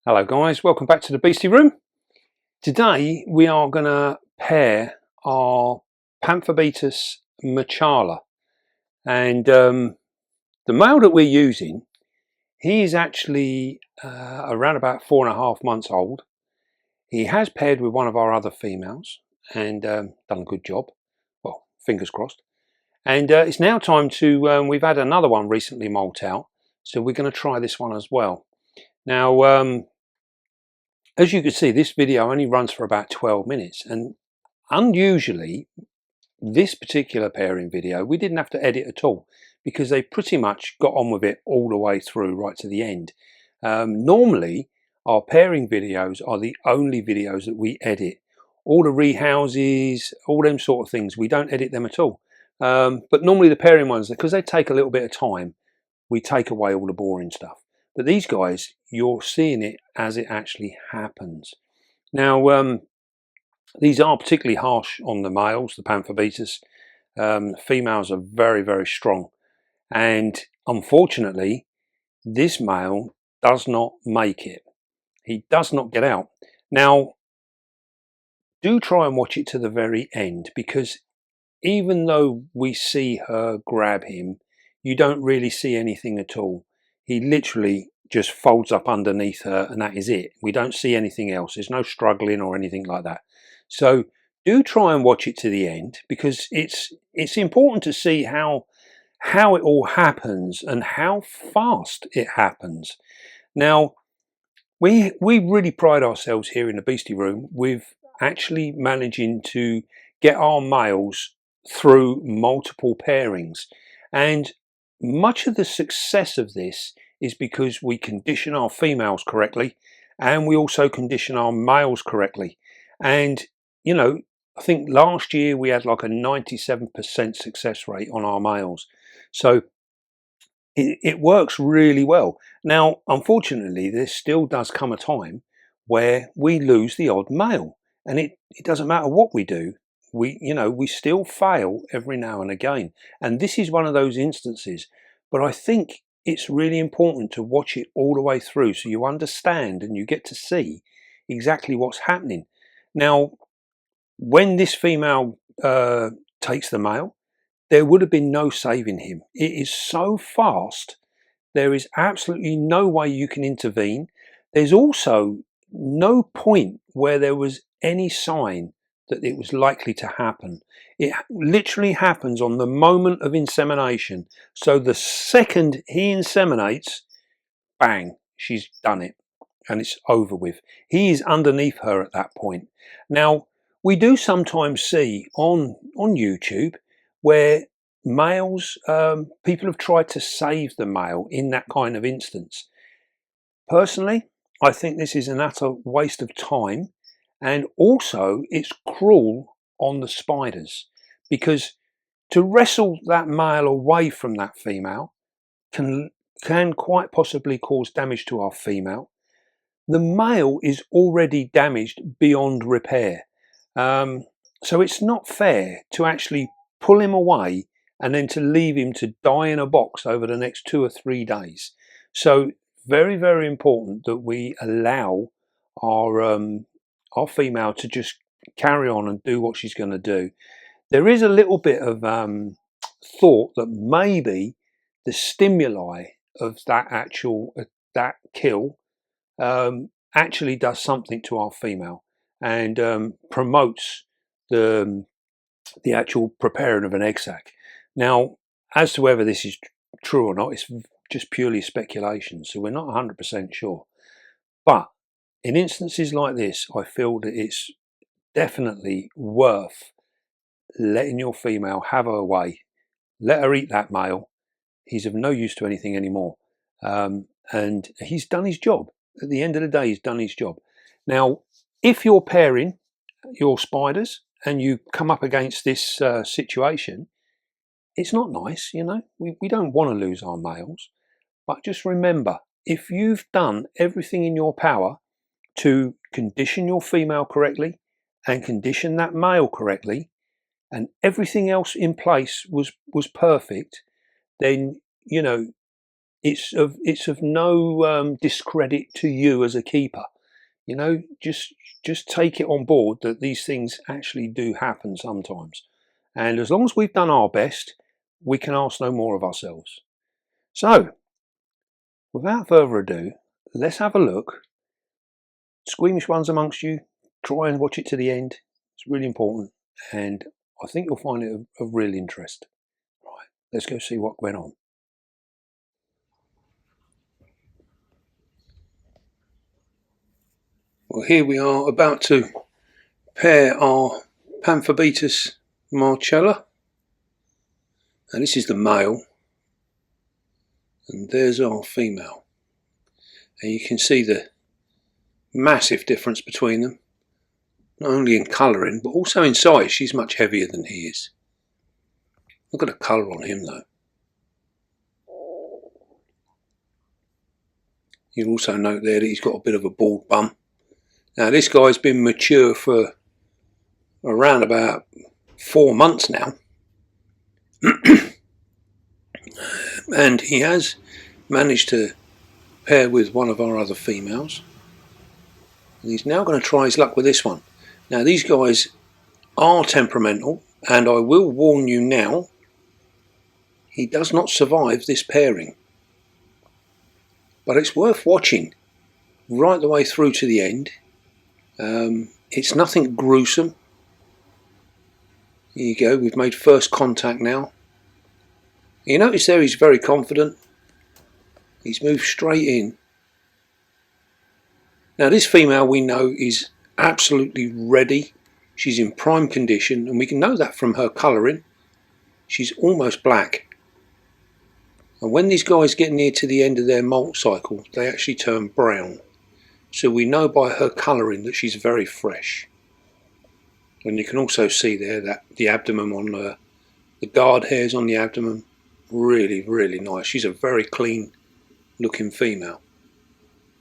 Hello guys, welcome back to the Beastie Room. Today we are going to pair our Pamphobeteus machala, and the male that we're using, he is actually around about 4.5 months old. He has paired with one of our other females and done a good job, well, fingers crossed. And it's now time to, we've had another one recently molt out, so we're going to try this one as well. Now, as you can see, this video only runs for about 12 minutes, and unusually this particular pairing video we didn't have to edit at all, because they pretty much got on with it all the way through right to the end. Normally our pairing videos are the only videos that we edit. All the rehouses, all them sort of things, we don't edit them at all. But normally the pairing ones, because they take a little bit of time, we take away all the boring stuff. But these guys, you're seeing it as it actually happens. Now, these are particularly harsh on the males, the Pamphobeteus. Females are very, very strong. And unfortunately, this male does not make it. He does not get out. Now, do try and watch it to the very end, because even though we see her grab him, you don't really see anything at all. He literally just folds up underneath her and that is it. We don't see anything else. There's no struggling or anything like that. So do try and watch it to the end, because it's important to see how it all happens and how fast it happens. Now, we really pride ourselves here in the Beastie Room with actually managing to get our males through multiple pairings, and much of the success of this is because we condition our females correctly, and we also condition our males correctly. And you know, I think last year we had like a 97% success rate on our males, so it works really well. Now, unfortunately, there still does come a time where we lose the odd male, and it doesn't matter what we do. We still fail every now and again, and this is one of those instances. But I think it's really important to watch it all the way through, so you understand and you get to see exactly what's happening. Now, when this female takes the male, there would have been no saving him. It is so fast, there is absolutely no way you can intervene. There's also no point where there was any sign that it was likely to happen. It literally happens on the moment of insemination. So the second he inseminates, bang, she's done it and it's over with. He is underneath her at that point. Now, we do sometimes see on YouTube where males, people have tried to save the male in that kind of instance. Personally, I think this is an utter waste of time. And also it's cruel on the spiders, because to wrestle that male away from that female can quite possibly cause damage to our female. The male is already damaged beyond repair. So it's not fair to actually pull him away and then to leave him to die in a box over the next 2 or 3 days. So very, very important that we allow our female to just carry on and do what she's going to do. There is a little bit of thought that maybe the stimuli of that kill actually does something to our female and promotes the actual preparing of an egg sac. Now, as to whether this is true or not, it's just purely speculation, so we're not 100% sure. But in instances like this, I feel that it's definitely worth letting your female have her way. Let her eat that male. He's of no use to anything anymore. And he's done his job. At the end of the day, he's done his job. Now, if you're pairing your spiders and you come up against this situation, it's not nice, you know. We don't want to lose our males. But just remember, if you've done everything in your power to condition your female correctly and condition that male correctly, and everything else in place was perfect, then, you know, it's of no discredit to you as a keeper. You know, just take it on board that these things actually do happen sometimes. And as long as we've done our best, we can ask no more of ourselves. So, without further ado, let's have a look. Squeamish ones amongst you, try and watch it to the end. It's really important, and I think you'll find it of real interest. Right, let's go see what went on. Well, here we are about to pair our Pamphobeteus machala. And this is the male, and there's our female. And you can see the massive difference between them, not only in colouring but also in size. She's much heavier than he is. Look at the colour on him though. You'll also note there that he's got a bit of a bald bum. Now this guy's been mature for around about 4 months now. And he has managed to pair with one of our other females. And he's now going to try his luck with this one. Now these guys are temperamental, and I will warn you now, he does not survive this pairing. But it's worth watching right the way through to the end. It's nothing gruesome. Here you go, we've made first contact now. You notice there he's very confident. He's moved straight in. Now this female we know is absolutely ready. She's in prime condition, and we can know that from her colouring. She's almost black. And when these guys get near to the end of their molt cycle, they actually turn brown. So we know by her colouring that she's very fresh. And you can also see there that the abdomen on the guard hairs on the abdomen, really, really nice. She's a very clean looking female.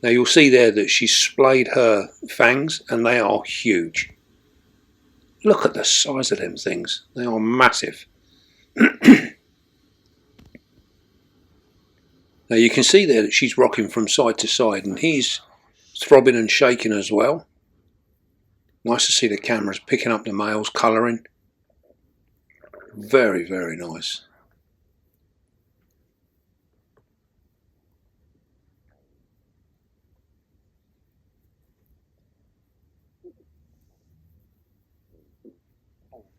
Now you'll see there that she's splayed her fangs, and they are huge. Look at the size of them things. They are massive. Now you can see there that she's rocking from side to side, and he's throbbing and shaking as well. Nice to see the cameras picking up the male's colouring. Very, very nice.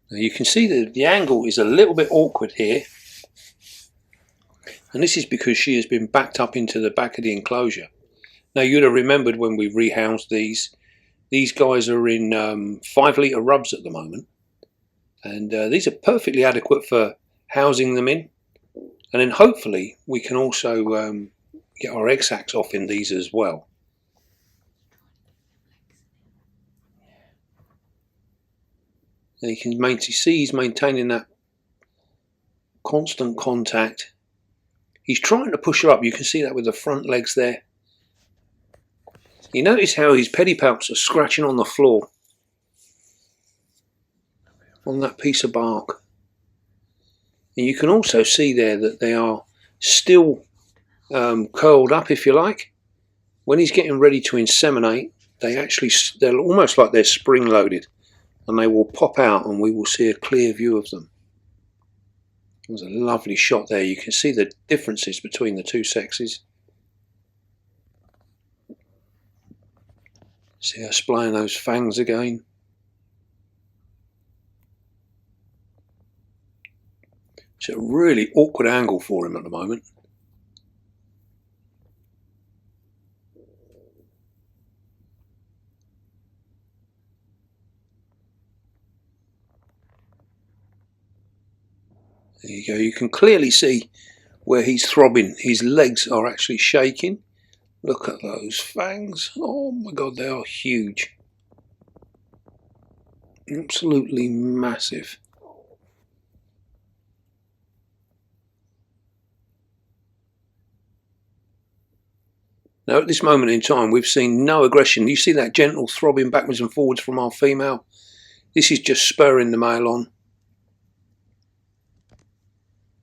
Now you can see that the angle is a little bit awkward here, and this is because she has been backed up into the back of the enclosure. Now you'd have remembered when we rehoused these guys are in 5-litre rubs at the moment, and these are perfectly adequate for housing them in. And then hopefully we can also get our egg sacs off in these as well. And you can see he's maintaining that constant contact. He's trying to push her up. You can see that with the front legs there. You notice how his pedipalps are scratching on the floor, on that piece of bark. And you can also see there that they are still curled up, if you like. When he's getting ready to inseminate, they're almost like they're spring loaded, and they will pop out and we will see a clear view of them. There's a lovely shot there. You can see the differences between the two sexes. See her splaying those fangs again. It's a really awkward angle for him at the moment. There you go. You can clearly see where he's throbbing. His legs are actually shaking. Look at those fangs. Oh my God, they are huge. Absolutely massive. Now at this moment in time we've seen no aggression. You see that gentle throbbing backwards and forwards from our female? This is just spurring the male on.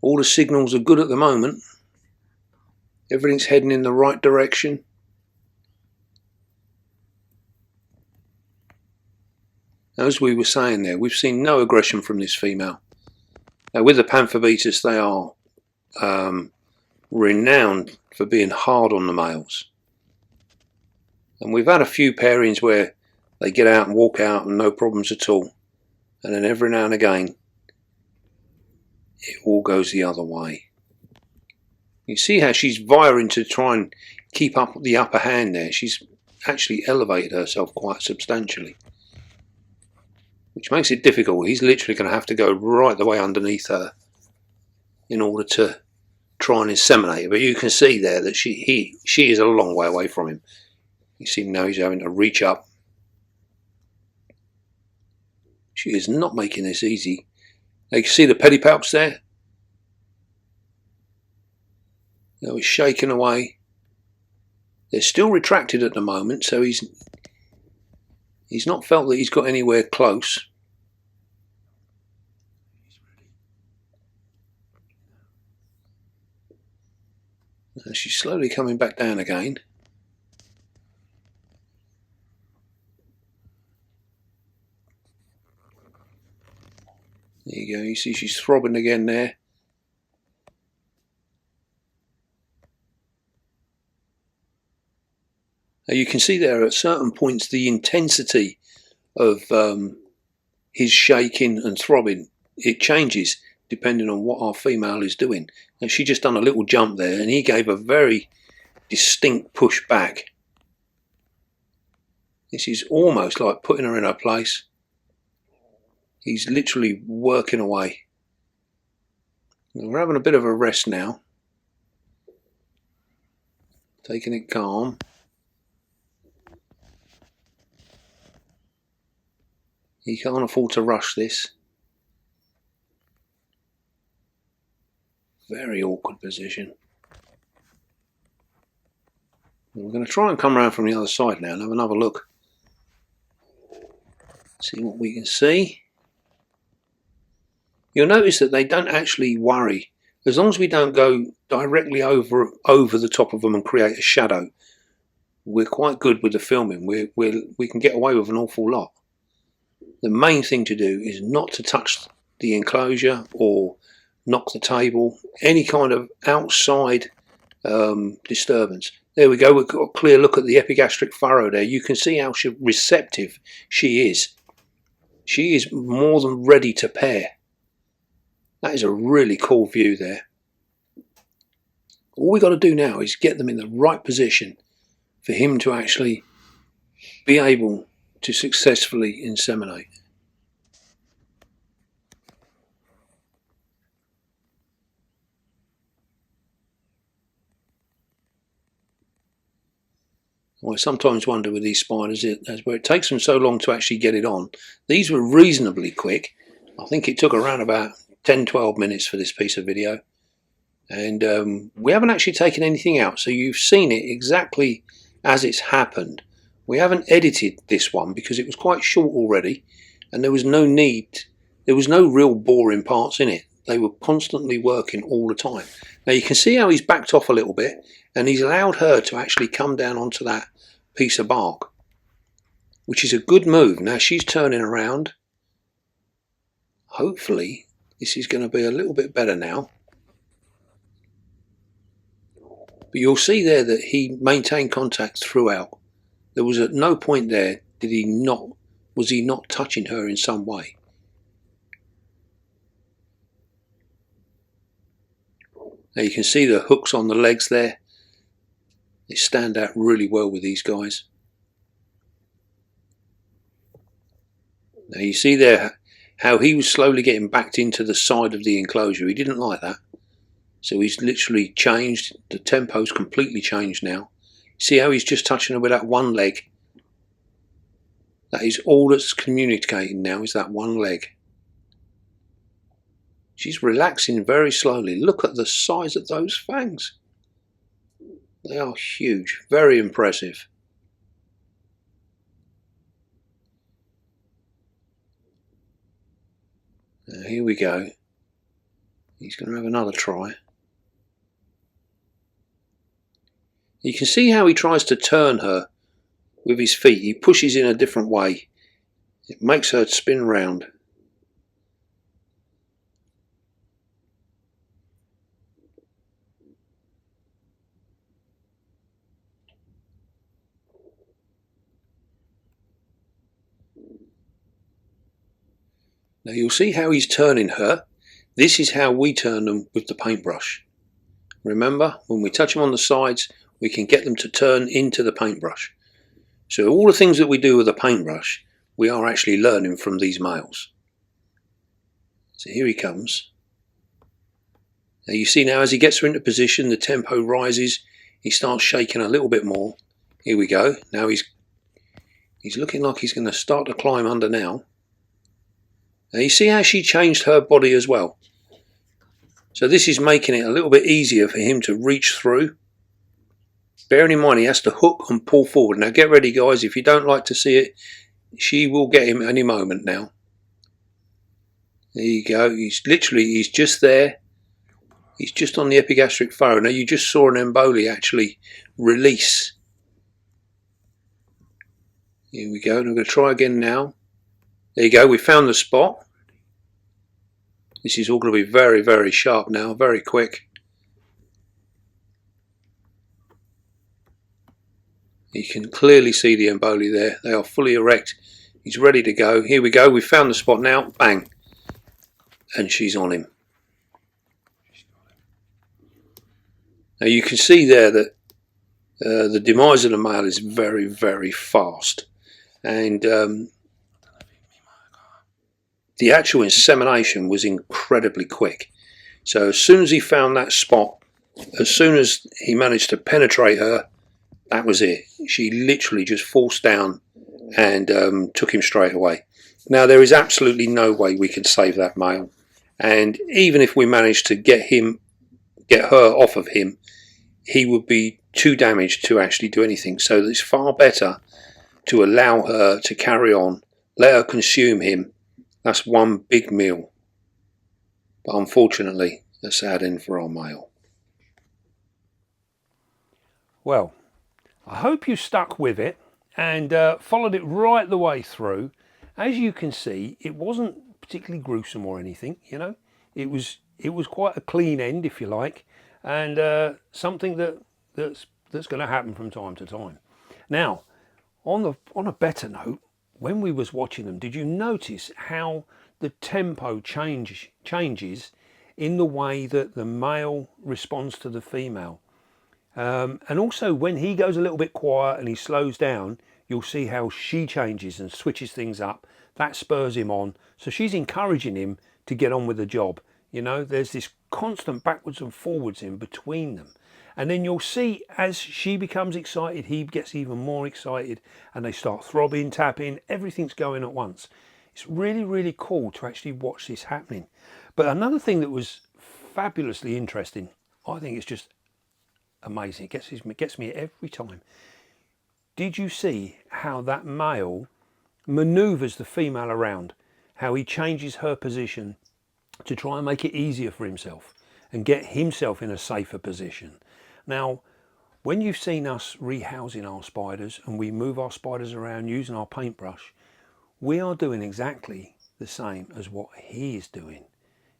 All the signals are good at the moment. Everything's heading in the right direction. As we were saying there, we've seen no aggression from this female. Now with the Pamphobeteus, they are renowned for being hard on the males. And we've had a few pairings where they get out and walk out and no problems at all. And then every now and again, it all goes the other way. You see how she's vying to try and keep up the upper hand there. She's actually elevated herself quite substantially, which makes it difficult. He's literally going to have to go right the way underneath her in order to try and inseminate her. But you can see there that she is a long way away from him. You see now he's having to reach up. She is not making this easy. Now you can see the pedipalps there. Now he's shaking away. They're still retracted at the moment, so he's not felt that he's got anywhere close. Now she's slowly coming back down again. There you go, you see she's throbbing again there. Now you can see there at certain points the intensity of his shaking and throbbing. It changes depending on what our female is doing. And she just done a little jump there and he gave a very distinct push back. This is almost like putting her in her place. He's literally working away. We're having a bit of a rest now. Taking it calm. He can't afford to rush this. Very awkward position. We're going to try and come around from the other side now and have another look. See what we can see. You'll notice that they don't actually worry. As long as we don't go directly over the top of them and create a shadow, we're quite good with the filming. We can get away with an awful lot. The main thing to do is not to touch the enclosure or knock the table, any kind of outside disturbance. There we go, we've got a clear look at the epigastric furrow there. You can see how receptive she is. She is more than ready to pair. That is a really cool view there. All we got to do now is get them in the right position for him to actually be able to successfully inseminate. I sometimes wonder with these spiders where it takes them so long to actually get it on. These were reasonably quick. I think it took around about 10-12 minutes for this piece of video. And we haven't actually taken anything out, so you've seen it exactly as it's happened. We haven't edited this one because it was quite short already and there was no need, there was no real boring parts in it. They were constantly working all the time. Now you can see how he's backed off a little bit and he's allowed her to actually come down onto that piece of bark, which is a good move. Now she's turning around. Hopefully this is going to be a little bit better now. But you'll see there that he maintained contact throughout. There was at no point there was he not touching her in some way. Now you can see the hooks on the legs there. They stand out really well with these guys. Now you see there how he was slowly getting backed into the side of the enclosure. He didn't like that. So he's literally changed. The tempo's completely changed now. See how he's just touching her with that one leg? That is all that's communicating now, is that one leg. She's relaxing very slowly. Look at the size of those fangs. They are huge, very impressive. Now here we go. He's going to have another try. You can see how he tries to turn her with his feet. He pushes in a different way. It makes her spin round. Now you'll see how he's turning her. This is how we turn them with the paintbrush. Remember, when we touch them on the sides, we can get them to turn into the paintbrush. So all the things that we do with the paintbrush, we are actually learning from these males. So here he comes. Now you see now as he gets her into position, the tempo rises. He starts shaking a little bit more. Here we go. Now he's looking like he's going to start to climb under now. Now you see how she changed her body as well. So this is making it a little bit easier for him to reach through. Bearing in mind he has to hook and pull forward. Now get ready guys, if you don't like to see it, she will get him any moment now. There you go, he's just there. He's just on the epigastric furrow. Now you just saw an emboli actually release. Here we go, and I'm going to try again now. There you go, we found the spot. This is all going to be very, very sharp now, very quick. You can clearly see the emboli there. They are fully erect. He's ready to go. Here we go, we found the spot now. Bang. And she's on him. Now you can see there that the demise of the male is very, very fast. And the actual insemination was incredibly quick. So as soon as he found that spot, as soon as he managed to penetrate her, that was it. She literally just forced down and took him straight away. Now there is absolutely no way we can save that male. And even if we managed to get her off of him, he would be too damaged to actually do anything. So it's far better to allow her to carry on, let her consume him. That's one big meal. But unfortunately, a sad end for our male. Well, I hope you stuck with it and followed it right the way through. As you can see, it wasn't particularly gruesome or anything, you know. It was quite a clean end, if you like, and something that's going to happen from time to time. Now, on a better note, when we was watching them, did you notice how the tempo changes in the way that the male responds to the female? And also when he goes a little bit quiet and he slows down, you'll see how she changes and switches things up. That spurs him on. So she's encouraging him to get on with the job. You know, there's this constant backwards and forwards in between them. And then you'll see as she becomes excited, he gets even more excited and they start throbbing, tapping, everything's going at once. It's really, really cool to actually watch this happening. But another thing that was fabulously interesting, I think it's just amazing. It gets me every time. Did you see how that male maneuvers the female around? How he changes her position to try and make it easier for himself and get himself in a safer position. Now, when you've seen us rehousing our spiders and we move our spiders around using our paintbrush, we are doing exactly the same as what he is doing.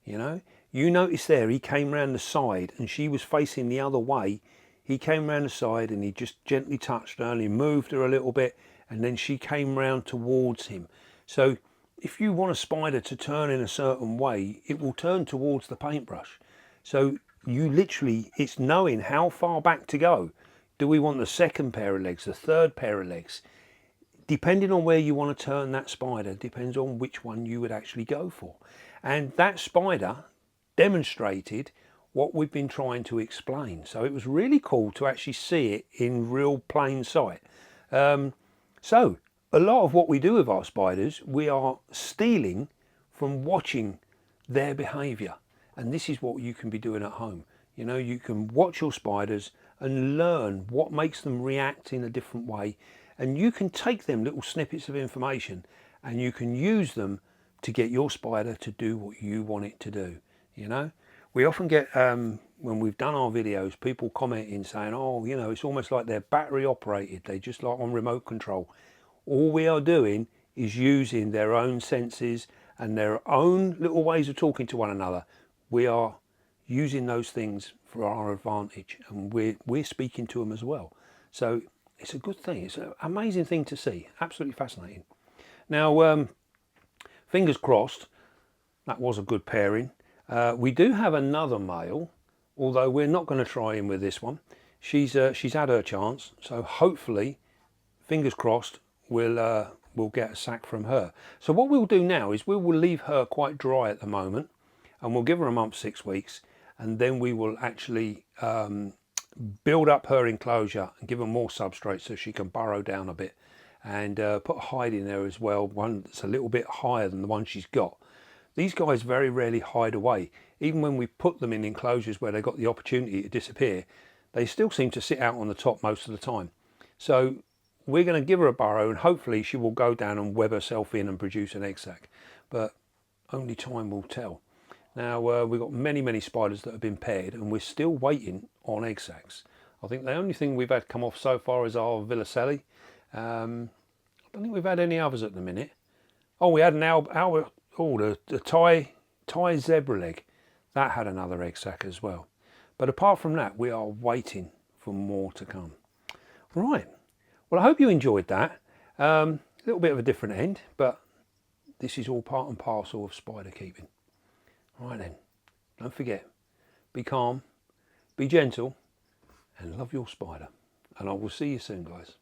You know, you notice there he came round the side and she was facing the other way. He came round the side and he just gently touched her and he moved her a little bit, and then she came round towards him. So if you want a spider to turn in a certain way, it will turn towards the paintbrush. So you literally, it's knowing how far back to go. Do we want the second pair of legs, the third pair of legs? Depending on where you want to turn that spider, depends on which one you would actually go for. And that spider demonstrated what we've been trying to explain. So it was really cool to actually see it in real plain sight. So a lot of what we do with our spiders, we are stealing from watching their behavior. And this is what you can be doing at home. You know, you can watch your spiders and learn what makes them react in a different way. And you can take them little snippets of information and you can use them to get your spider to do what you want it to do. You know, we often get when we've done our videos, people commenting saying, oh, you know, it's almost like they're battery operated, they just like on remote control. All we are doing is using their own senses and their own little ways of talking to one another. We are using those things for our advantage, and we're speaking to them as well. So it's a good thing. It's an amazing thing to see. Absolutely fascinating. Now, fingers crossed, that was a good pairing. We do have another male, although we're not going to try him with this one. She's had her chance, so hopefully, fingers crossed, we'll get a sack from her. So what we'll do now is we will leave her quite dry at the moment, and we'll give her a month, 6 weeks, and then we will actually build up her enclosure and give her more substrate so she can burrow down a bit, and put a hide in there as well, one that's a little bit higher than the one she's got. These guys very rarely hide away. Even when we put them in enclosures where they got the opportunity to disappear, they still seem to sit out on the top most of the time. So we're going to give her a burrow, and hopefully she will go down and web herself in and produce an egg sac. But only time will tell. Now, we've got many spiders that have been paired, and we're still waiting on egg sacs. I think the only thing we've had come off so far is our Villacelli. I don't think we've had any others at the minute. Oh, we had an the Thai zebra leg. That had another egg sac as well. But apart from that, we are waiting for more to come. Right. Well, I hope you enjoyed that. A little bit of a different end, but this is all part and parcel of spider keeping. Right then, don't forget, be calm, be gentle, and love your spider. And I will see you soon, guys.